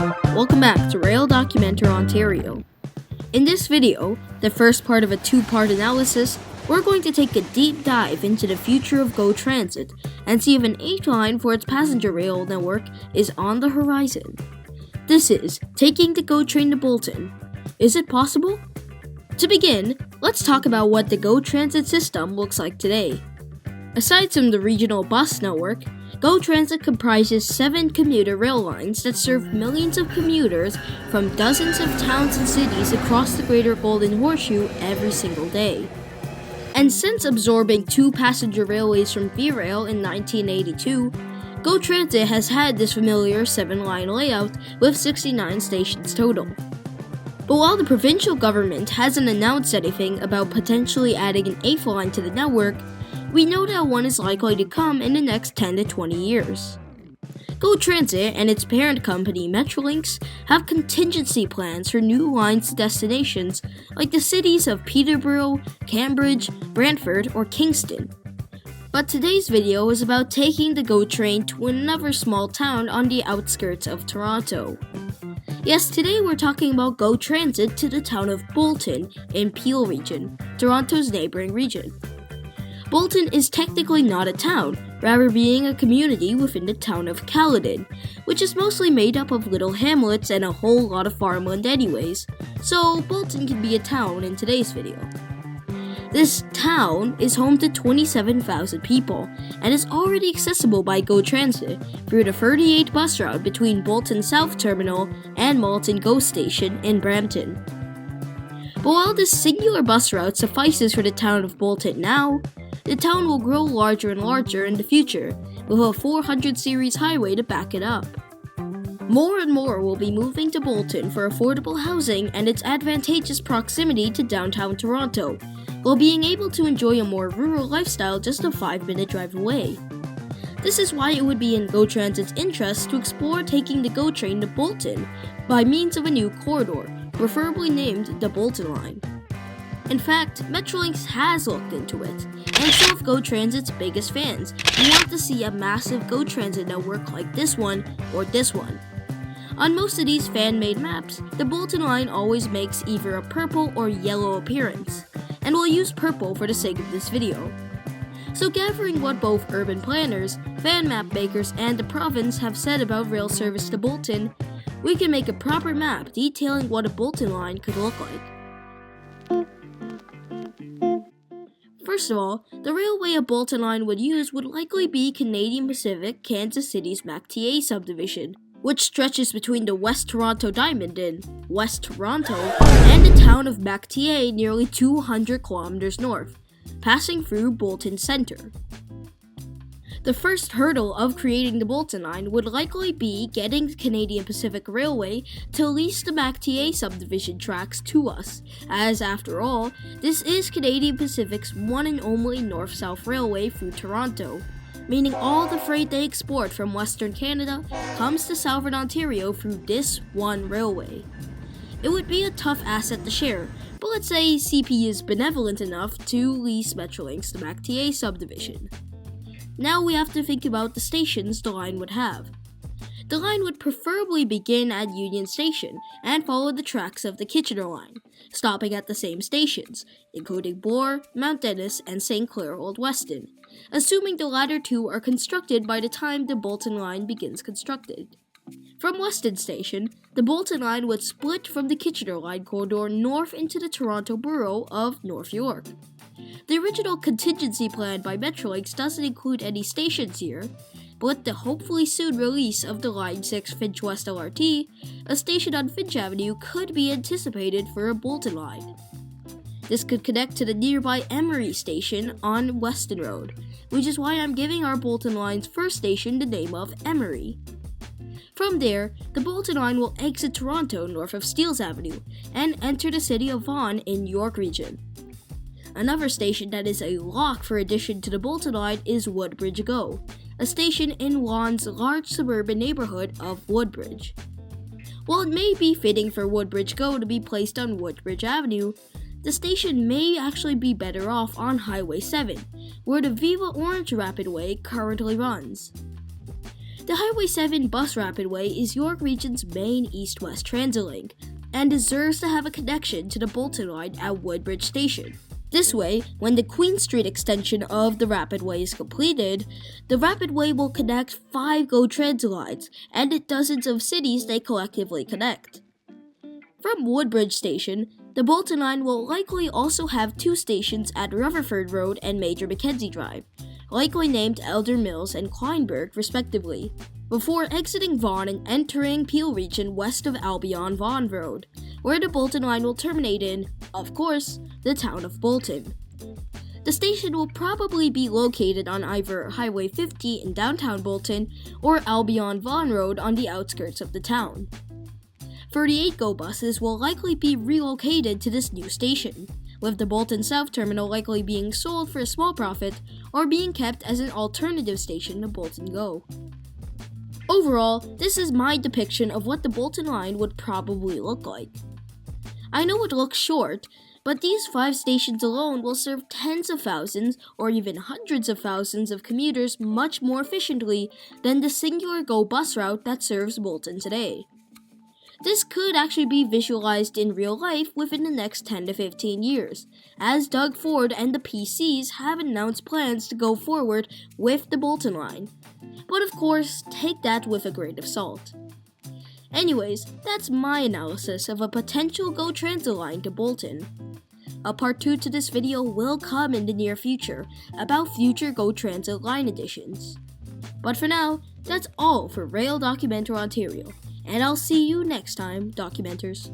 Welcome back to Rail Documenter Ontario. In this video, the first part of a two-part analysis, we're going to take a deep dive into the future of GO Transit and see if an 8th line for its passenger rail network is on the horizon. This is taking the GO train to Bolton. Is it possible? To begin, let's talk about what the GO Transit system looks like today. Aside from the regional bus network, GO Transit comprises 7 commuter rail lines that serve millions of commuters from dozens of towns and cities across the Greater Golden Horseshoe every single day. And since absorbing 2 passenger railways from V-Rail in 1982, GO Transit has had this familiar 7-line layout with 69 stations total. But while the provincial government hasn't announced anything about potentially adding an 8th line to the network, we know that one is likely to come in the next 10 to 20 years. GO Transit and its parent company Metrolinx have contingency plans for new lines to destinations like the cities of Peterborough, Cambridge, Brantford, or Kingston. But today's video is about taking the GO train to another small town on the outskirts of Toronto. Yes, today we're talking about GO Transit to the town of Bolton in Peel Region, Toronto's neighboring region. Bolton is technically not a town, rather being a community within the town of Caledon, which is mostly made up of little hamlets and a whole lot of farmland anyways, so Bolton can be a town in today's video. This town is home to 27,000 people and is already accessible by GO Transit through the 38 bus route between Bolton South Terminal and Malton GO Station in Brampton. But while this singular bus route suffices for the town of Bolton now, the town will grow larger and larger in the future, with a 400 series highway to back it up. More and more will be moving to Bolton for affordable housing and its advantageous proximity to downtown Toronto, while being able to enjoy a more rural lifestyle just a 5-minute drive away. This is why it would be in GO Transit's interest to explore taking the GO train to Bolton by means of a new corridor, preferably named the Bolton Line. In fact, Metrolinx has looked into it, and some of GO Transit's biggest fans who want to see a massive GO Transit network like this one or this one. On most of these fan-made maps, the Bolton line always makes either a purple or yellow appearance, and we'll use purple for the sake of this video. So gathering what both urban planners, fan map makers, and the province have said about rail service to Bolton, we can make a proper map detailing what a Bolton line could look like. First of all, the railway a Bolton line would use would likely be Canadian Pacific Kansas City's MacTA subdivision, which stretches between the West Toronto Diamond in West Toronto and the town of MacTA nearly 200 kilometers north, passing through Bolton Centre. The first hurdle of creating the Bolton line would likely be getting the Canadian Pacific Railway to lease the MacTA subdivision tracks to us, as after all, this is Canadian Pacific's one and only north-south railway through Toronto, meaning all the freight they export from Western Canada comes to Southern Ontario through this one railway. It would be a tough asset to share, but let's say CP is benevolent enough to lease Metrolinx the MacTA subdivision. Now we have to think about the stations the line would have. The line would preferably begin at Union Station and follow the tracks of the Kitchener line, stopping at the same stations, including Bloor, Mount Dennis, and St. Clair Old Weston, assuming the latter two are constructed by the time the Bolton line begins constructed. From Weston Station, the Bolton line would split from the Kitchener line corridor north into the Toronto borough of North York. The original contingency plan by Metrolinx doesn't include any stations here, but with the hopefully soon release of the Line 6 Finch West LRT, a station on Finch Avenue could be anticipated for a Bolton line. This could connect to the nearby Emery station on Weston Road, which is why I'm giving our Bolton line's first station the name of Emery. From there, the Bolton line will exit Toronto north of Steeles Avenue and enter the city of Vaughan in York Region. Another station that is a lock for addition to the Bolton line is Woodbridge GO, a station in Vaughan's large suburban neighborhood of Woodbridge. While it may be fitting for Woodbridge GO to be placed on Woodbridge Avenue, the station may actually be better off on Highway 7, where the Viva Orange Rapidway currently runs. The Highway 7 bus rapidway is York Region's main east-west transit link and deserves to have a connection to the Bolton line at Woodbridge Station. This way, when the Queen Street extension of the rapidway is completed, the rapidway will connect 5 GO Transit lines and the dozens of cities they collectively connect. From Woodbridge Station, the Bolton line will likely also have 2 stations at Rutherford Road and Major Mackenzie Drive, likely named Elder Mills and Kleinberg respectively, before exiting Vaughan and entering Peel Region west of Albion Vaughan Road, where the Bolton line will terminate in, of course, the town of Bolton. The station will probably be located on either Highway 50 in downtown Bolton or Albion Vaughan Road on the outskirts of the town. 38 GO buses will likely be relocated to this new station, with the Bolton South Terminal likely being sold for a small profit or being kept as an alternative station to Bolton GO. Overall, this is my depiction of what the Bolton line would probably look like. I know it looks short, but these 5 stations alone will serve tens of thousands or even hundreds of thousands of commuters much more efficiently than the singular GO bus route that serves Bolton today. This could actually be visualized in real life within the next 10 to 15 years, as Doug Ford and the PCs have announced plans to go forward with the Bolton line. But of course, take that with a grain of salt. Anyways, that's my analysis of a potential GO Transit line to Bolton. A part 2 to this video will come in the near future about future GO Transit line additions. But for now, that's all for Rail Documenter Ontario, and I'll see you next time, Documenters.